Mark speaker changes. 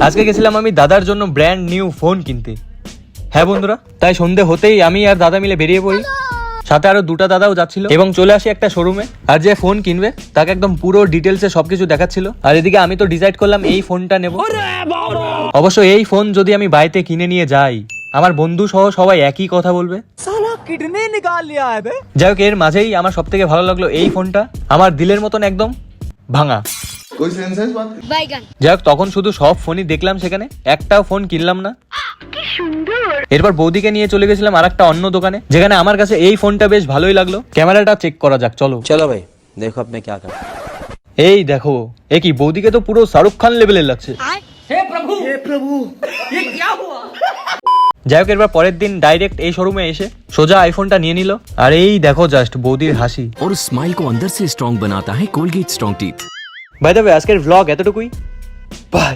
Speaker 1: আজকে গেছিলাম আমি দাদার জন্য ব্র্যান্ড নিউ ফোন কিনতে। হ্যাঁ বন্ধুরা, তাই সন্ধে হতেই আমি আর দাদা মিলে বেরিয়ে পড়ি। সাথে আরো দুটা দাদাও যাচ্ছিল এবং চলে আসি একটা শোরুমে। আর যে ফোন কিনবে তাকে একদম পুরো ডিটেলসে সবকিছু দেখাচ্ছিল। আর এদিকে আমি তো ডিসাইড করলাম এই ফোনটা নেব। অবশ্য এই ফোন যদি আমি বাড়িতে কিনে নিয়ে যাই, আমার বন্ধু সহ সবাই একই কথা বলবে, সালা কিডনি নিকাল লিয়া है बे। যাই হোক, এর মাঝেই আমার সব থেকে ভালো লাগলো এই ফোনটা, আমার দিলের মতন একদম ভাঙা। যাই হোক, তখন শুধু সব ফোনই দেখলাম, সেখানে একটাও ফোন কিনলাম না। এরপর বৌদিকে নিয়ে চলে গেছিলাম আর একটা অন্য দোকানে, যেখানে আমার কাছে এই ফোনটা বেশ ভালোই লাগলো। ক্যামেরাটা চেক করা যাক, চলো।
Speaker 2: चलो भाई देखो अब मैं क्या कर।
Speaker 1: এই দেখো, এ কি, বৌদিকে তো পুরো শাহরুখ খান লেভেলের লাগছে। যাই হোক, এরপর পরের দিন ডাইরেক্ট এই শোরুমে এসে সোজা আইফোনটা নিয়ে নিল। আর এই দেখো জাস্ট বৌদির হাসি।
Speaker 3: और उस स्माइल को अंदर से स्ट्रॉन्ग बनाता है Colgate strong teeth.
Speaker 1: By the way, আজকের ভ্লগ এতটুকুই। বাই।